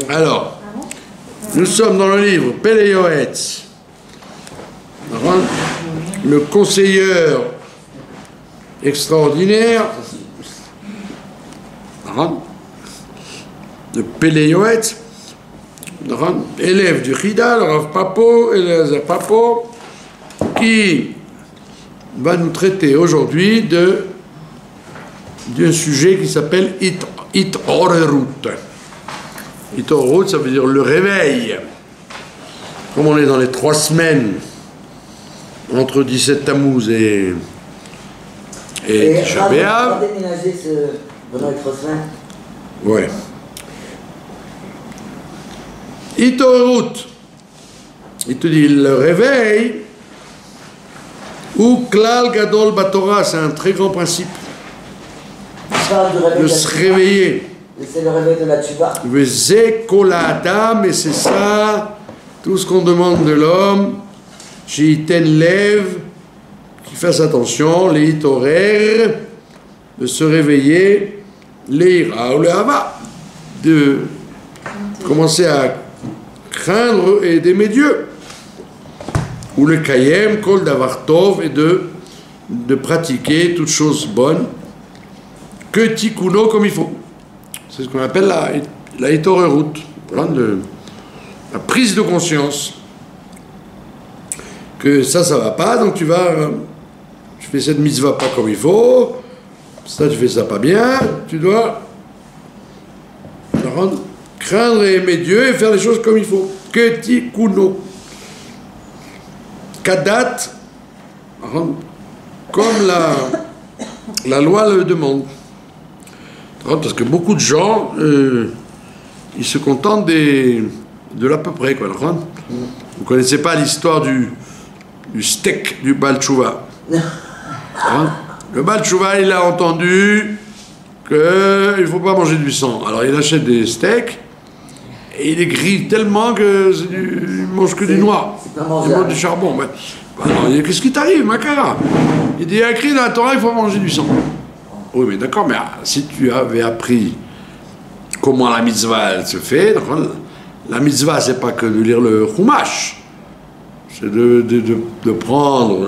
Alors, nous sommes dans le livre Pele Yoetz. Le conseiller extraordinaire de Pele Yoetz, élève du Chida, le Rav Papo, Eliezer Papo, qui va nous traiter aujourd'hui d'un sujet qui s'appelle Itorerut. Itorerut, ça veut dire le réveil. Comme on est dans les 3 semaines entre 17 Tammuz et Tisha B'Av. On va déménager pendant les 3 semaines. Ouais. Itorerut, il te dit le réveil, ou Klal Gadol Batorah, c'est un très grand principe. De se réveiller. C'est le réveil de la tchouva. Vezé kol ha'adam, et c'est ça, tout ce qu'on demande de l'homme, Sheiten lev, qu'il fasse attention, les hitorer, de se réveiller, les ira ou le hava, de commencer à craindre et d'aimer Dieu, ou le kayem, kol davar tov, et de pratiquer toutes choses bonnes, que tikuno comme il faut. C'est ce qu'on appelle la hitorerut, la prise de conscience que ça va pas, donc tu fais cette mitzvah pas comme il faut, ça tu fais ça pas bien, tu dois craindre et aimer Dieu et faire les choses comme il faut. Que tikuno. Kadat, comme la loi le demande. Parce que beaucoup de gens, ils se contentent de l'à peu près, quoi. Vous ne connaissez pas l'histoire du steak du Baal Tshuva. Le Baal Tshuva, il a entendu qu'il ne faut pas manger du sang. Alors il achète des steaks et il les grille tellement qu'il ne mange que du noir. Il mange du charbon. Alors, il dit, qu'est-ce qui t'arrive, Makara? Il dit, il y a écrit dans la Torah, il faut manger du sang. Oui, mais d'accord, mais si tu avais appris comment la mitzvah elle se fait, la mitzvah, c'est pas que de lire le Chumash, c'est de prendre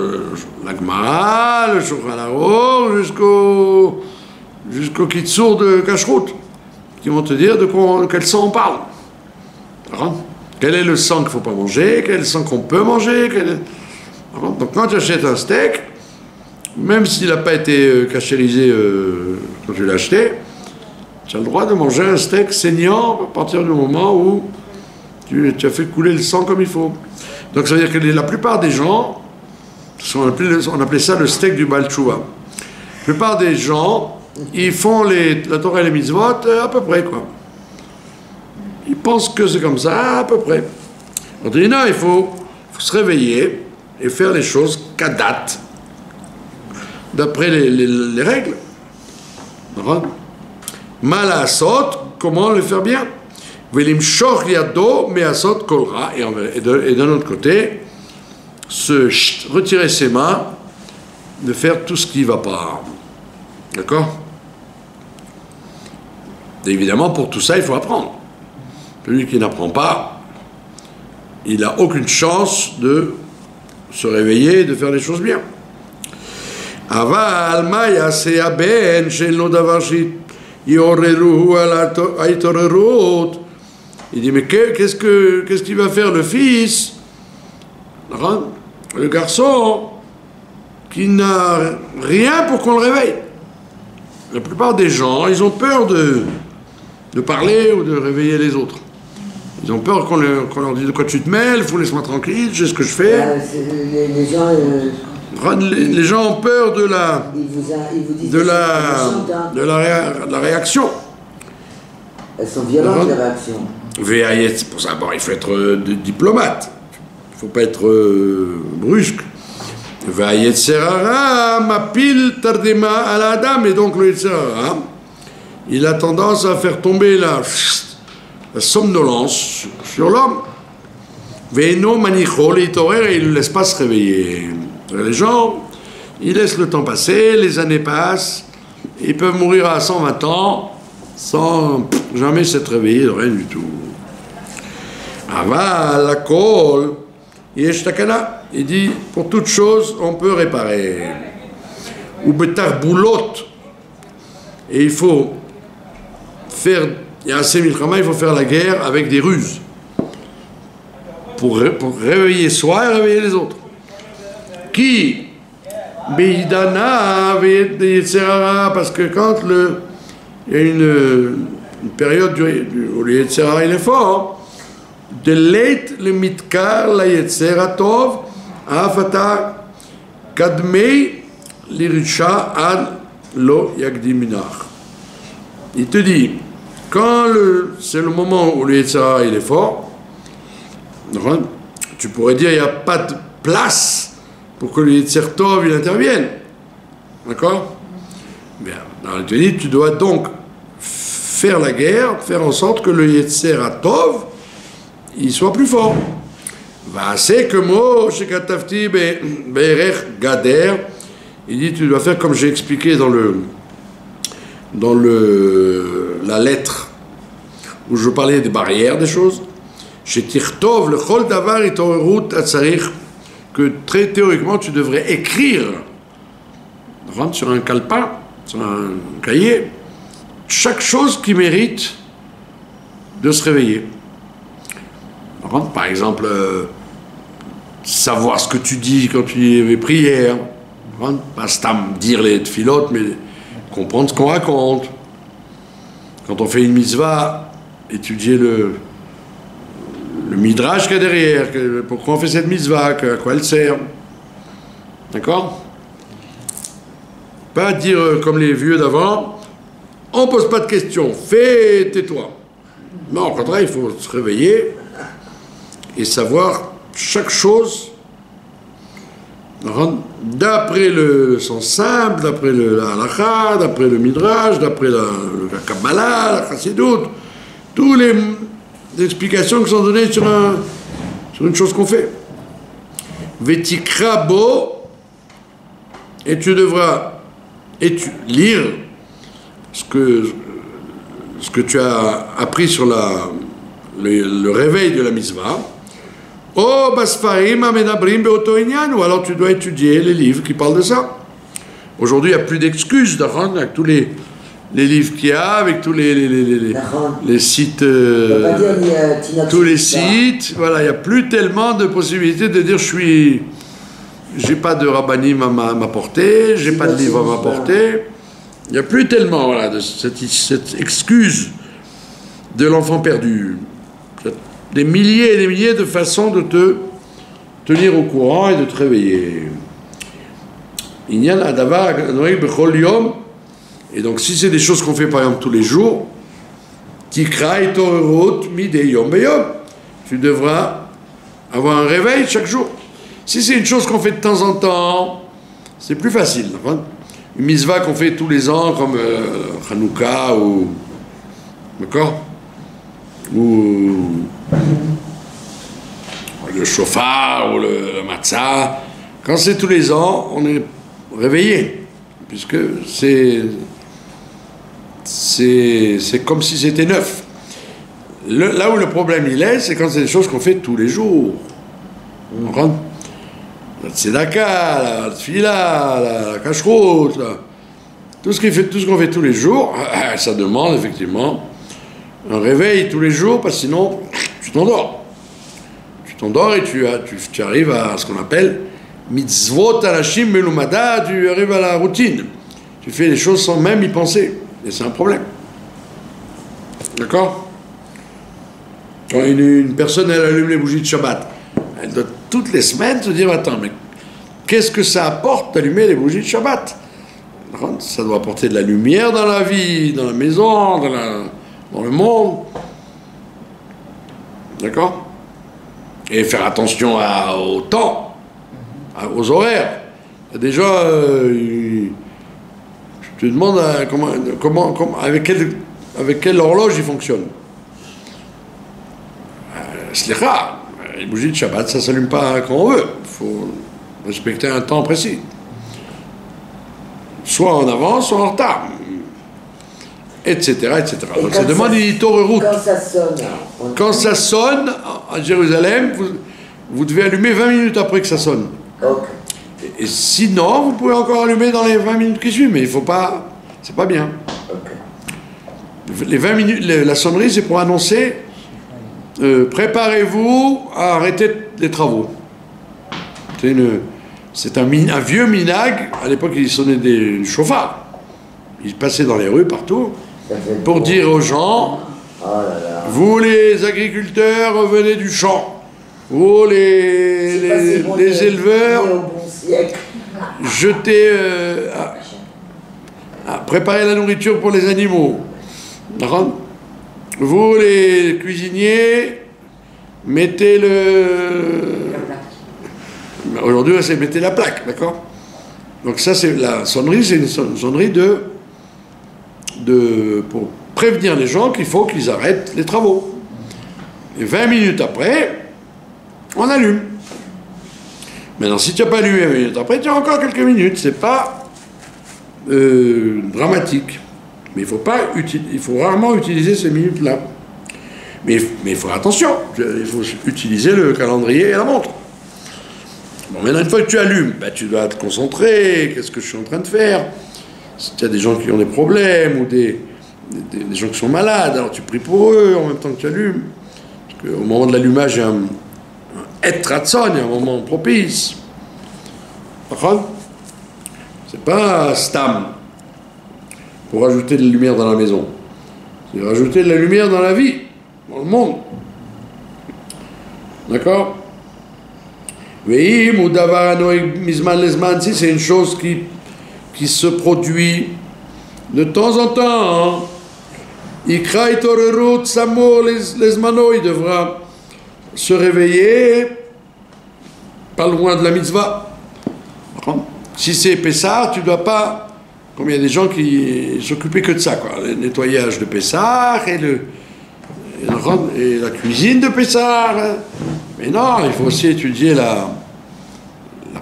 la Gemara, le Shulchan Aruch, jusqu'au Kitsour de Kashrut, qui vont te dire de quel sang on parle. Quel est le sang qu'il ne faut pas manger, quel est le sang qu'on peut manger. Donc quand tu achètes un steak, même s'il n'a pas été cachérisé quand tu l'as acheté, tu as le droit de manger un steak saignant à partir du moment où tu as fait couler le sang comme il faut. Donc ça veut dire que la plupart des gens, on appelait ça le steak du Baal Tshuva. La plupart des gens, ils font la Torah et les mitzvot à peu près, quoi. Ils pensent que c'est comme ça, à peu près. On dit non, il faut se réveiller et faire les choses qu'à date, d'après les règles. Malasot, comment le faire bien? Velim shor yado measot kolra, et d'un autre côté, retirer ses mains, de faire tout ce qui ne va pas. D'accord? Et évidemment, pour tout ça, il faut apprendre. Celui qui n'apprend pas, il n'a aucune chance de se réveiller et de faire les choses bien. Aval ma yaseh ben she'en davar yi'oreru al ha'torerut. Il dit, mais qu'est-ce qu'il va faire le fils, le garçon, qui n'a rien pour qu'on le réveille? La plupart des gens, ils ont peur de parler ou de réveiller les autres. Ils ont peur qu'on leur dise de quoi tu te mêles, il faut laisser-moi tranquille, je sais ce que je fais. Les gens ont peur de la réaction. Elles sont violentes, les réactions. Pour ça, bon, il faut être diplomate. Il ne faut pas être brusque. Et donc le Yetzirara, il a tendance à faire tomber la somnolence sur l'homme. Veino manichol et il ne laisse pas se réveiller. Les gens, ils laissent le temps passer, les années passent, ils peuvent mourir à 120 ans, sans jamais s'être réveillé de rien du tout. Aval, la kol, yesh takana. Il dit, pour toute chose, on peut réparer. Ou betar boulot. Et il faut faire, il y a assez milchama, il faut faire la guerre avec des ruses. Pour réveiller soi et réveiller les autres. Qui Beidana, parce que quand il y a une période où le Yetzera il est fort, de leit le mitkar la Yetzera tov, afata kadmei l'irisha ad lo yagdiminach. Il te dit, quand c'est le moment où le Yetzera il est fort, tu pourrais dire il n'y a pas de place pour que le Yetzer Tov il intervienne. D'accord? Bien. Dans le dit, tu dois donc faire la guerre, faire en sorte que le Yetzer Tov il soit plus fort. Va c'est que moi, chez Katafti Be'erech Gader, il dit tu dois faire comme j'ai expliqué dans la lettre où je parlais des barrières, des choses. Chez Tirtov, le Chol Davar et Torerut Atzarich, que très théoriquement tu devrais écrire, rentre sur un calepin, sur un cahier, chaque chose qui mérite de se réveiller. Rentre, par exemple, savoir ce que tu dis quand tu es prière, pas stam dire les tfilotes, mais comprendre ce qu'on raconte. Quand on fait une mitzvah, étudier le midrash qu'il y a derrière, pourquoi on fait cette mitzvah, à quoi elle sert. D'accord? Pas dire comme les vieux d'avant, on pose pas de questions, fais, tais-toi. Non, au contraire, il faut se réveiller et savoir chaque chose d'après le sens simple, d'après la halakha, d'après le midrash, d'après la Kabbalah, la Chassidut, tous les explications qui sont données sur une chose qu'on fait. Vetikra bo, et tu devras lire ce que tu as appris sur le réveil de la mitzvah. Oh, basfarim amenabrim beoto inyan, ou alors tu dois étudier les livres qui parlent de ça. Aujourd'hui, il n'y a plus d'excuses d'apprendre avec tous les livres qu'il y a, avec tous les sites, tous les sites, voilà, il n'y a plus tellement de possibilités de dire j'ai pas de rabbanim à m'apporter, j'ai pas de livre à m'apporter. Il n'y a plus tellement, voilà, de cette excuse de l'enfant perdu. Des milliers et des milliers de façons de te tenir au courant et de te réveiller. Et donc, si c'est des choses qu'on fait par exemple tous les jours, tu devras avoir un réveil chaque jour. Si c'est une chose qu'on fait de temps en temps, c'est plus facile. Une mitzvah qu'on fait tous les ans, comme Hanouka ou. D'accord? Ou le shofar ou le matzah. Quand c'est tous les ans, on est réveillé, puisque c'est comme si c'était neuf. Là où le problème il est, c'est quand c'est des choses qu'on fait tous les jours. La tzedaka, la tfila, la kashrut, tout ce qu'on fait tous les jours, ça demande effectivement un réveil tous les jours, parce que sinon tu t'endors. Tu t'endors et tu arrives à ce qu'on appelle mitzvot anashim melumada, tu arrives à la routine. Tu fais les choses sans même y penser. Et c'est un problème. D'accord? Quand une personne, elle allume les bougies de Shabbat, elle doit toutes les semaines se dire, attends, mais qu'est-ce que ça apporte d'allumer les bougies de Shabbat? Ça doit apporter de la lumière dans la vie, dans la maison, dans le monde. D'accord? Et faire attention au temps, aux horaires. Déjà, je te demande comment avec quelle horloge il fonctionne. Slicha, les bougies de Shabbat, ça ne s'allume pas quand on veut. Il faut respecter un temps précis. Soit en avance, soit en retard. etc. etc. Et Donc ça demande une route. Quand ça sonne, Quand ça sonne, à Jérusalem, vous devez allumer 20 minutes après que ça sonne. ok. Et sinon, vous pouvez encore allumer dans les 20 minutes qui suivent, mais il faut pas... C'est pas bien. Ok. Les 20 minutes, la sonnerie, c'est pour annoncer préparez-vous à arrêter les travaux. C'est un vieux minag. À l'époque, il sonnait des chauffards. Il passait dans les rues partout pour dire aux gens Oh là là. vous les agriculteurs, revenez du champ. Vous les éleveurs, Au bon siècle. jetez, préparez la nourriture pour les animaux. D'accord ? Vous les cuisiniers, mettez aujourd'hui, c'est mettez la plaque, d'accord ? Donc ça, c'est la sonnerie, c'est une sonnerie pour prévenir les gens qu'il faut qu'ils arrêtent les travaux. Et 20 minutes après, on allume. Maintenant, si tu n'as pas allumé 20 minutes après, tu as encore quelques minutes. C'est pas dramatique. Mais il faut rarement utiliser ces minutes-là. Mais il faut faire attention. Il faut utiliser le calendrier et la montre. Bon, maintenant, une fois que tu allumes, tu dois te concentrer. Qu'est-ce que je suis en train de faire ? Si tu as des gens qui ont des problèmes ou des gens qui sont malades, alors tu pries pour eux en même temps que tu allumes. Parce qu'au moment de l'allumage, il y a un et ratson, il y a un moment propice. C'est pas stam pour rajouter de la lumière dans la maison. C'est rajouter de la lumière dans la vie, dans le monde. D'accord ? Si c'est une chose qui se produit de temps en temps, hein. Il devra se réveiller pas loin de la mitzvah. Si c'est Pessah, tu ne dois pas, comme il y a des gens qui s'occupaient que de ça, quoi, le nettoyage de Pessah et la cuisine de Pessah. Mais non, il faut aussi étudier la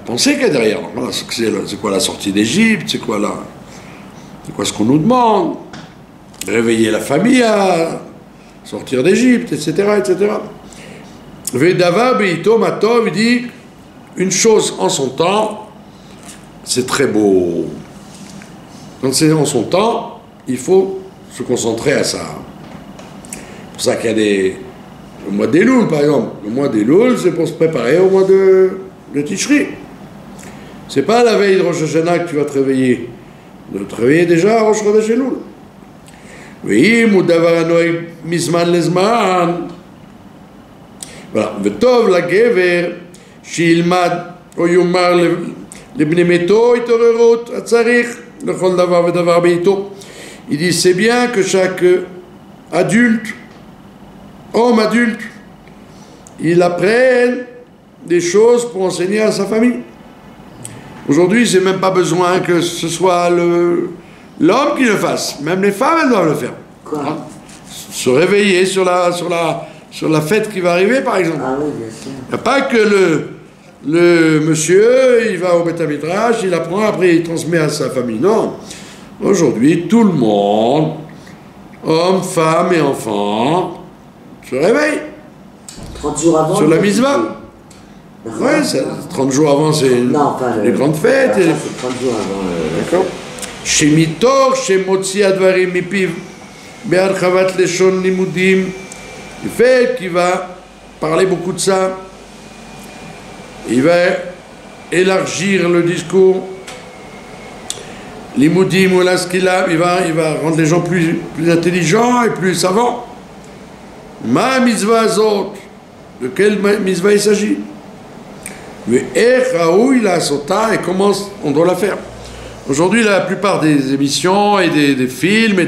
pensée qu'il y a derrière. Donc, voilà, c'est quoi la sortie d'Égypte, c'est quoi ce qu'on nous demande, réveiller la famille à sortir d'Égypte, etc., etc. Vedava Beito Matov, il dit une chose en son temps, c'est très beau. Quand c'est en son temps, il faut se concentrer à ça. C'est pour ça qu'il y a le mois d'Elul, par exemple. Le mois d'Elul, c'est pour se préparer au mois de Tishri. C'est pas la veille de Rosh Hashanah que tu vas te réveiller. Tu vas te réveiller déjà à Rosh Hashanah. Oui, Moudavar Noé Mizman Lezman. Voilà. Vetov la Gever, Shilmad, Oyumar, Lebne Meto, Itorerot, Atzarich, Lechol Davar Vedavar Beito. Il dit c'est bien que chaque adulte, homme adulte, il apprenne des choses pour enseigner à sa famille. Aujourd'hui, c'est même pas besoin que ce soit l'homme qui le fasse. Même les femmes, elles doivent le faire. Quoi ? Se réveiller sur la fête qui va arriver, par exemple. Ah oui, bien sûr. Il n'y a pas que le monsieur, il va au Beth Midrash, il apprend, après il transmet à sa famille. Non. Aujourd'hui, tout le monde, hommes, femmes et enfants, se réveille. 30 jours avant. Sur la mitzvah. Oui, 30 jours avant, c'est les grandes fêtes. C'est 30 jours avant. D'accord. Chez Mitor, chez Motzi Advarim Mipiv, Be'archavat Leshon Limudim, le fait qu'il va parler beaucoup de ça, il va élargir le discours, Limudim ou l'Askila, il va rendre les gens plus intelligents et plus savants. Ma mitzvah azot, de quelle mitzvah il s'agit? Mais il a sota et comment on doit la faire. Aujourd'hui, la plupart des émissions et des films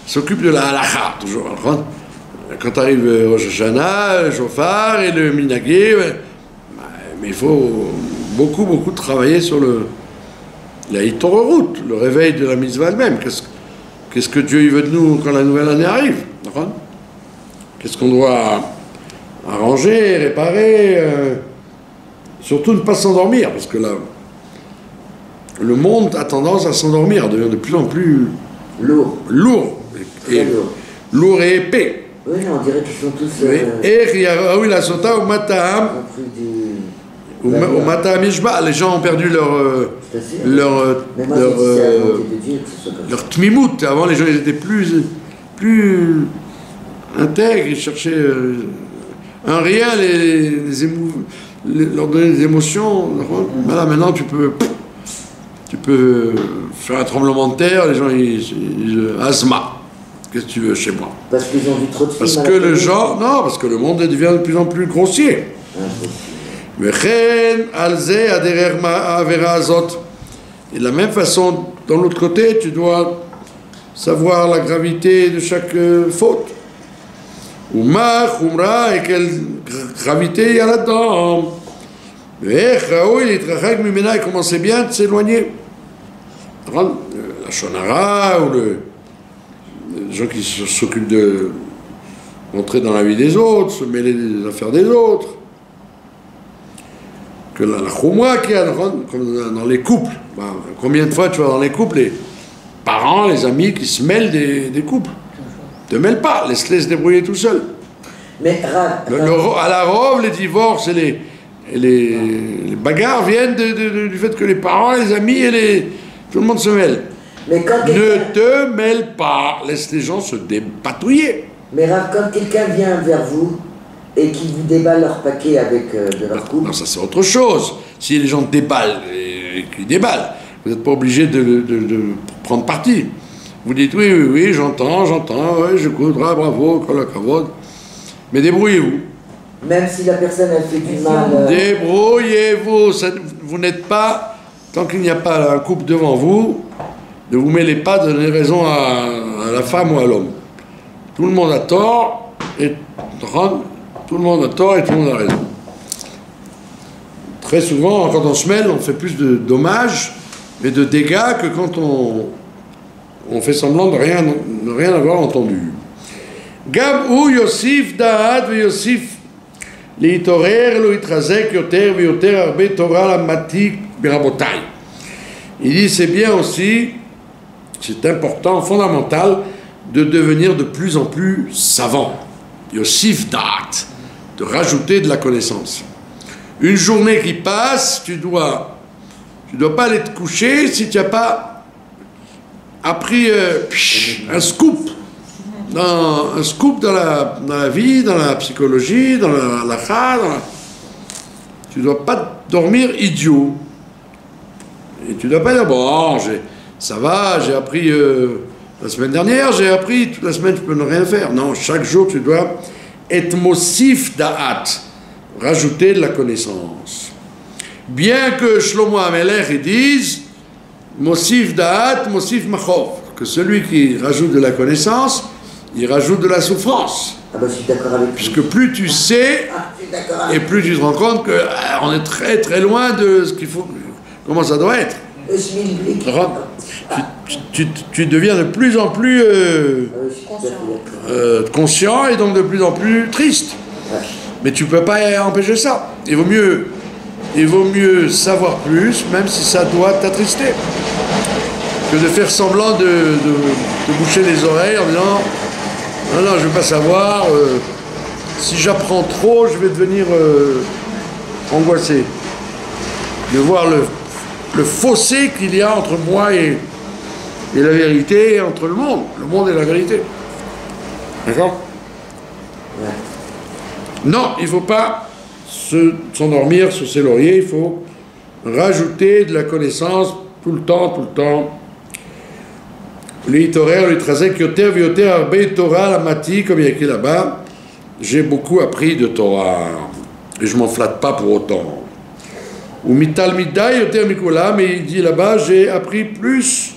s'occupent de la halakha, toujours. Quand arrive Rosh Hashanah, le shofar et le minagé, mais il faut beaucoup travailler sur la hitororut, le réveil de la mitzvah elle-même. Qu'est-ce que Dieu veut de nous quand la nouvelle année arrive? Qu'est-ce qu'on doit arranger, réparer, surtout ne pas s'endormir, parce que là, le monde a tendance à s'endormir, devient de plus en plus lourd. et lourd et épais. Oui, on dirait qu'ils sont tous. Oui, la sota au matam. Au matam Ishba, les gens ont perdu leur tmimout. Avant, les gens ils étaient plus intègres, ils cherchaient un rien, leur donner des émotions. Voilà, maintenant tu peux faire un tremblement de terre, les gens ils asthma. Qu'est-ce que tu veux chez moi? Parce qu'ils ont vu trop de films. Parce que parce que le monde devient de plus en plus grossier. Et de la même façon, dans l'autre côté, tu dois savoir la gravité de chaque faute. Et quelle gravité il y a là-dedans. Il commençait bien de s'éloigner. La shonara ou les gens qui s'occupent de rentrer dans la vie des autres, se mêler des affaires des autres. Que la khumra qu'il y a comme dans les couples. Combien de fois tu vois dans les couples les parents, les amis qui se mêlent des couples? Ne te mêle pas, laisse-les se débrouiller tout seuls. Mais à la robe, les divorces et les bagarres viennent du fait que les parents, les amis tout le monde se mêle. Mais quand ne te mêle pas, laisse les gens se dépatouiller. Mais Rav, quand quelqu'un vient vers vous et qui vous déballe leur paquet avec de leur couple... Non, ça c'est autre chose. Si les gens déballent, qui déballent, vous n'êtes pas obligé de prendre parti. Vous dites oui, j'entends, ouais, j'écoute, bravo, kolakavod. Mais débrouillez-vous. Même si la personne elle fait du mal... Débrouillez-vous. Vous n'êtes pas, tant qu'il n'y a pas un couple devant vous, ne vous mêlez pas de donner raison à la femme ou à l'homme. Tout le monde a tort, et tout le monde a raison. Très souvent, quand on se mêle, on fait plus de dommages et de dégâts que quand on fait semblant de rien avoir entendu. Gam ou Yosif Da'at ve Yosif Liitorer lo itrazek yoter ve yoter arbe Torah la matik berabotai. Il dit c'est bien aussi, c'est important, fondamental, de devenir de plus en plus savant. Yosif Da'at, de rajouter de la connaissance. Une journée qui passe, tu dois pas aller te coucher si tu n'as pas appris un scoop dans la vie, dans la psychologie, dans la halakha. Tu ne dois pas dormir idiot. Et tu ne dois pas dire, bon, ça va, j'ai appris la semaine dernière, j'ai appris, toute la semaine je peux ne rien faire. Non, chaque jour tu dois être mosif da'at, rajouter de la connaissance. Bien que Shlomo Amelech il dise, mosif da'at, mosif machov, que celui qui rajoute de la connaissance, il rajoute de la souffrance. Ah bah, je suis d'accord avec puisque plus tu sais, et plus tu te rends compte qu'on est très très loin de ce qu'il faut, comment ça doit être. Tu deviens de plus en plus conscient et donc de plus en plus triste. Mais tu ne peux pas empêcher ça. Il vaut mieux savoir plus, même si ça doit t'attrister, que de faire semblant de boucher les oreilles en disant non, je ne veux pas savoir, si j'apprends trop, je vais devenir angoissé. De voir le fossé qu'il y a entre moi et la vérité, entre le monde et la vérité. D'accord? Ouais. Non, il ne faut pas s'endormir sur ses lauriers, il faut rajouter de la connaissance tout le temps. L'Itorer, l'Itrazek, Yoter, Vyoter, Arbe, Torah, la Mati, comme il y a écrit là-bas, j'ai beaucoup appris de Torah, et je ne m'en flatte pas pour autant. Ou Mital Midai, Yoter Mikola, mais il dit là-bas, j'ai appris plus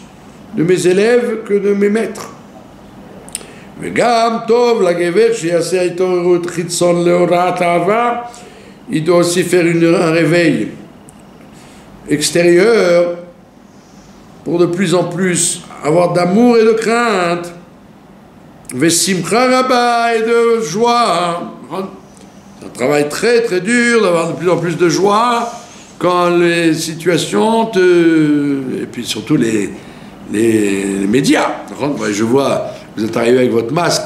de mes élèves que de mes maîtres. Vegam, Tov, la Gever, Shiase, Aitorut, Chitson, Leorat, Ava, il doit aussi faire un réveil extérieur pour de plus en plus avoir d'amour et de crainte, Vesimcha Rabba et de joie. C'est un travail très très dur d'avoir de plus en plus de joie quand les situations et puis surtout les médias. Je vois vous êtes arrivé avec votre masque,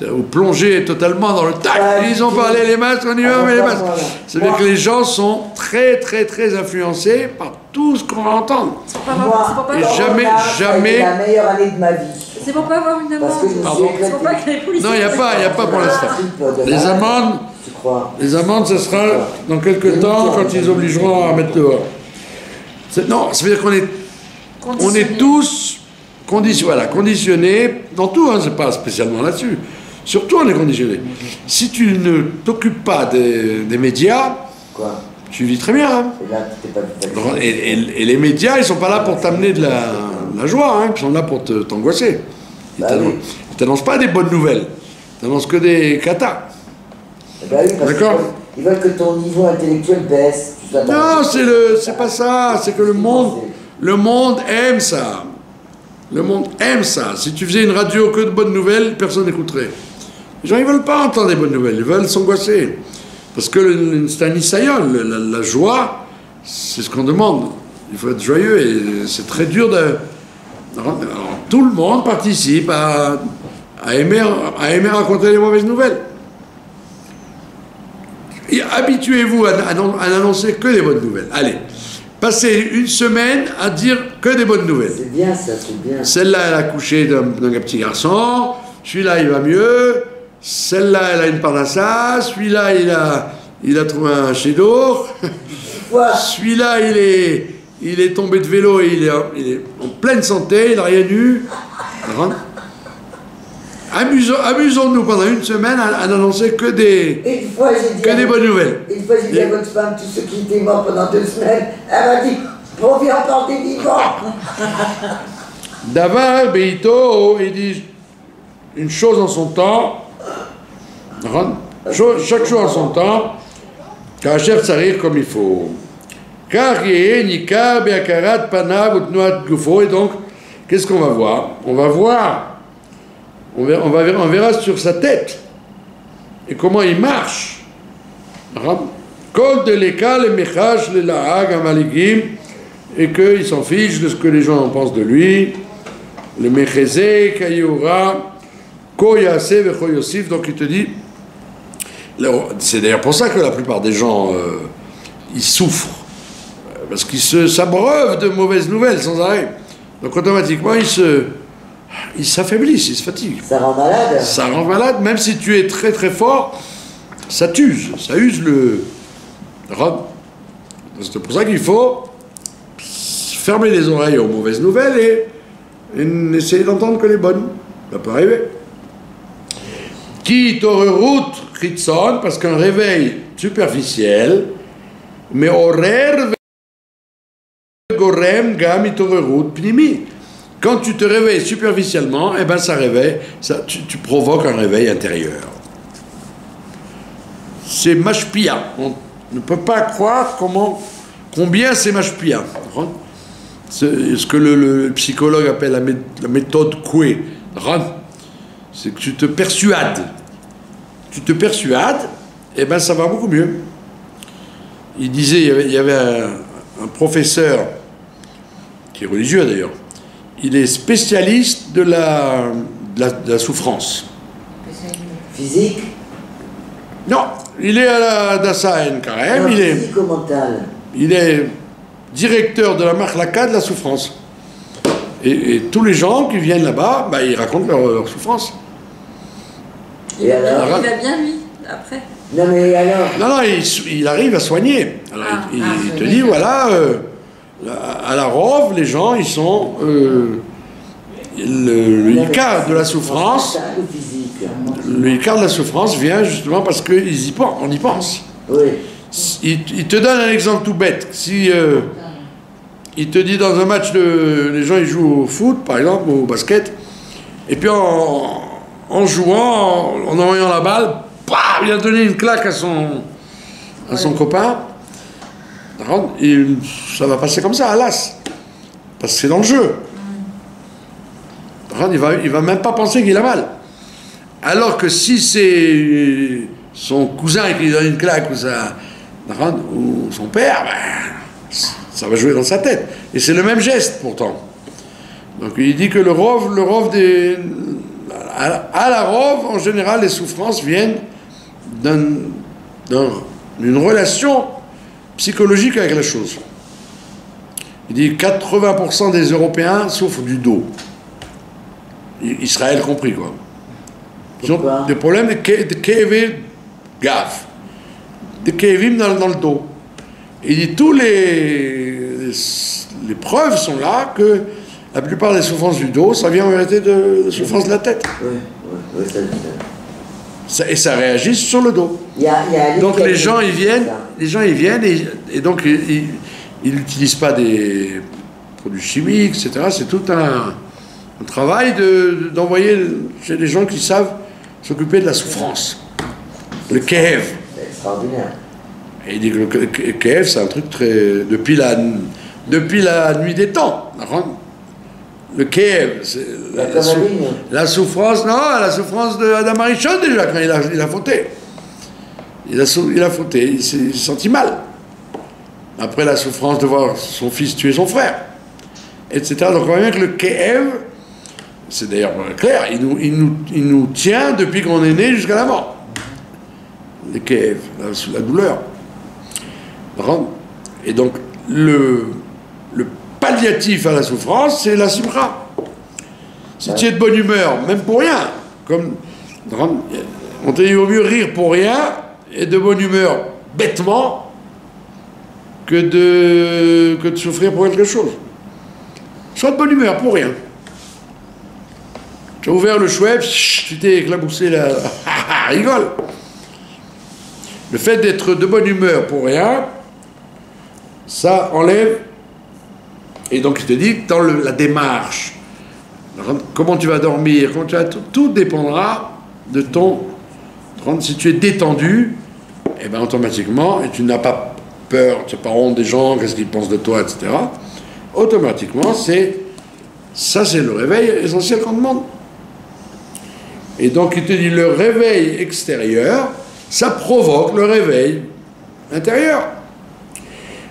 vous plongez totalement dans le tac, ils ont parlé les masques, on y va, on met les masques. C'est-à-dire que les gens sont très, très, très influencés par tout ce qu'on va entendre. Moi, Et jamais... C'est la meilleure année de ma vie. C'est pour pas avoir une amende. Parce que je me suis éclaté. C'est pour pas que les policiers... Non, il n'y a pas pour l'instant. Les amendes, ce sera dans quelques temps, quand ils obligeront à mettre dehors. Non, ça veut dire qu'on est tous conditionnés, dans tout, hein, c'est pas spécialement là-dessus. Surtout, on est conditionnés. Si tu ne t'occupes pas des médias, tu vis très bien. Hein. Et les médias, ils sont pas là pour t'amener de la joie, hein, ils sont là pour t'angoisser. Ils t'annoncent pas des bonnes nouvelles, ils t'annoncent que des catas. Oui, d'accord. Ils veulent que ton niveau intellectuel baisse. Non, c'est pas ça. C'est que le monde aime ça. Le monde aime ça. Si tu faisais une radio que de bonnes nouvelles, personne n'écouterait. Les gens, ils veulent pas entendre des bonnes nouvelles. Ils veulent s'angoisser. Parce que c'est un issaïol. La joie, c'est ce qu'on demande. Il faut être joyeux et c'est très dur de... Alors, tout le monde participe à aimer raconter les mauvaises nouvelles. Habituez-vous à n'annoncer que des bonnes nouvelles. Allez, passez une semaine à dire que des bonnes nouvelles. C'est bien ça, c'est bien. Celle-là, elle a couché d'un petit garçon. Celui-là, il va mieux. Celle-là, elle a une parnassa. Celui-là, il a trouvé un chef-d'or. Celui-là, il est tombé de vélo et il est en pleine santé. Il n'a rien eu. Amusons-nous pendant une semaine à n'annoncer que des bonnes nouvelles. Une fois, j'ai dit à votre femme, tous ceux qui étaient morts pendant 2 semaines, elle m'a dit, on vient encore des vivants. Davar, Beito, il dit une chose en son temps, chaque chose en son temps, Kacher Tsarir comme il faut. Car Nika, Beakarat, Panav, Utnuat Gufo, et donc, qu'est-ce qu'on va voir? On verra sur sa tête et comment il marche. Kol de l'école, le mechach, le lahag, amaligim, et qu'il s'en fiche de ce que les gens en pensent de lui. Le mecheze, kayura, koyase, vechoyosif. Donc il te dit, c'est d'ailleurs pour ça que la plupart des gens, ils souffrent. Parce qu'ils s'abreuvent de mauvaises nouvelles sans arrêt. Donc automatiquement, ils s'affaiblissent, ils se fatiguent. Ça rend malade. Ça rend malade, même si tu es très très fort, ça t'use, ça use le rhum. C'est pour ça qu'il faut fermer les oreilles aux mauvaises nouvelles et essayer d'entendre que les bonnes. Ça peut arriver. Qui t'orerut ritson, parce qu'un réveil superficiel, mais horaire gorem gam itorerut pnimi. Quand tu te réveilles superficiellement, eh ben ça réveille, tu provoques un réveil intérieur. C'est mashpia. On ne peut pas croire combien c'est mashpia. Ce que le psychologue appelle la méthode Coué. C'est que tu te persuades. Tu te persuades, eh ben ça va beaucoup mieux. Il disait, il y avait un professeur, qui est religieux d'ailleurs, il est spécialiste de la souffrance. Physique? Non, il est à la Dassaïn Karem, il est directeur de la Marlaka de la souffrance. Et tous les gens qui viennent là-bas, bah, ils racontent leur souffrance. Et alors? Il va bien lui, après? Non mais alors? Non, il arrive à soigner. Alors, il te dit, voilà... à la Rove, les gens, ils sont le Icar de la souffrance. Le Icar de la souffrance vient justement parce qu'on y pense. Oui. Il te donne un exemple tout bête. Si il te dit dans un match, les gens ils jouent au foot, par exemple, au basket, et puis en jouant, en envoyant la balle, il a donné une claque à son copain. Et ça va passer comme ça, à l'as. Parce que c'est dans le jeu. Il va même pas penser qu'il a mal. Alors que si c'est son cousin qui lui donne une claque ou son père, ça va jouer dans sa tête. Et c'est le même geste pourtant. Donc il dit que le rov À la rove, en général, les souffrances viennent d'une relation psychologique avec la chose. Il dit 80% des Européens souffrent du dos. Israël compris, quoi. Ils ont des problèmes de kévé gaffe. Des kévim dans le dos. Il dit tous les preuves sont là que la plupart des souffrances du dos, ça vient en vérité de souffrances de la tête. Oui, Et ça réagit sur le dos. Donc les gens ils viennent et donc ils n'utilisent pas des produits chimiques, etc. C'est tout un travail d'envoyer chez des gens qui savent s'occuper de la souffrance. Le kev. C'est extraordinaire. Et il dit que le kev, c'est un truc très... Depuis la nuit des temps. Le kev, c'est la souffrance, non, la souffrance d'Adam Arishon déjà, quand il a fauté. Il a fauté, il s'est senti mal. Après la souffrance de voir son fils tuer son frère, etc. Donc on voit bien que le kev, c'est d'ailleurs clair, il nous tient depuis qu'on est né jusqu'à la mort. Le kev, la douleur. Et donc le palliatif à la souffrance, c'est la simcha. Si tu es de bonne humeur, même pour rien, comme on te dit il vaut mieux rire pour rien et de bonne humeur bêtement que de souffrir pour quelque chose. Sois de bonne humeur pour rien. Tu as ouvert le Schweppes, tu t'es éclaboussé là, rigole. Le fait d'être de bonne humeur pour rien, ça enlève. Et donc il te dit dans la démarche, comment tu vas dormir, tout dépendra de ton. Si tu es détendu, et bien automatiquement, et tu n'as pas peur, tu n'as pas honte des gens, qu'est-ce qu'ils pensent de toi, etc. Automatiquement, ça c'est le réveil essentiel qu'on demande. Et donc il te dit le réveil extérieur, ça provoque le réveil intérieur.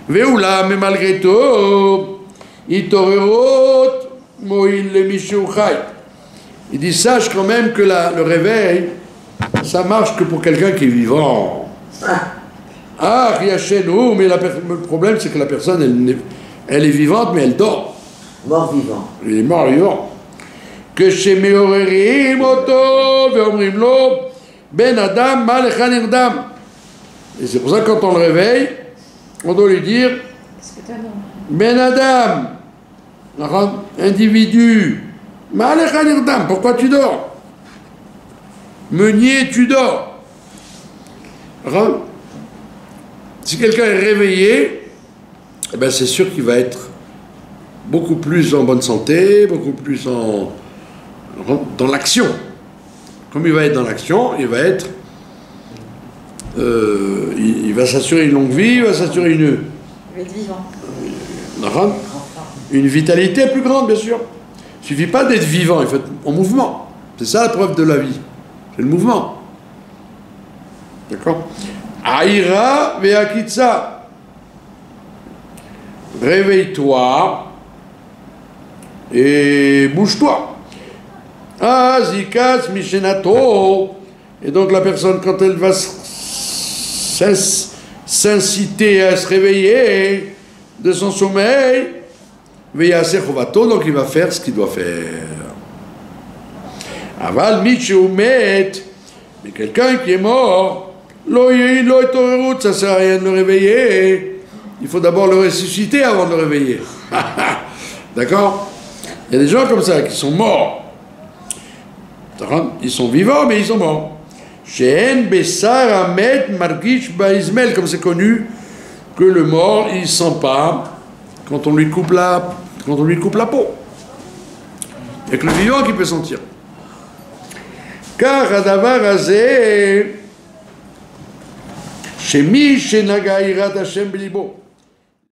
Veoula, mais malgré tout, il dit sache quand même que le réveil ça marche que pour quelqu'un qui est vivant. Ah, chez nous, mais le problème c'est que la personne elle est vivante mais elle dort. Mort-vivant. Il est mort-vivant. Que chez Meorerim Oto Veomrimlo Ben Adam Malecha Nirdam. Et c'est pour ça que quand on le réveille, on doit lui dire Ben Adam, individu, Malecha Nirdam, pourquoi tu dors? Meunier, tu dors. Si quelqu'un est réveillé, eh ben c'est sûr qu'il va être beaucoup plus en bonne santé, beaucoup plus dans l'action. Comme il va être dans l'action, il va être... il va s'assurer une longue vie, il va s'assurer Il va être vivant. Une vitalité plus grande, bien sûr. Il ne suffit pas d'être vivant, il faut être en mouvement. C'est ça la preuve de la vie. C'est le mouvement. D'accord? Aïra ve'akitsa. Réveille-toi et bouge-toi. Azikas mishenato. Et donc la personne, quand elle va s'inciter à se réveiller de son sommeil, donc il va faire ce qu'il doit faire. Aval michoumet, mais quelqu'un qui est mort, ça sert à rien de le réveiller. Il faut d'abord le ressusciter avant de le réveiller. D'accord? Il y a des gens comme ça qui sont morts. Ils sont vivants, mais ils sont morts. She'en besar amet margish baizmel, comme c'est connu que le mort il sent pas quand on lui coupe la peau. Il n'y a que le vivant qui peut sentir. Car adavar azeh shemi shenaga irat Hashem belibo.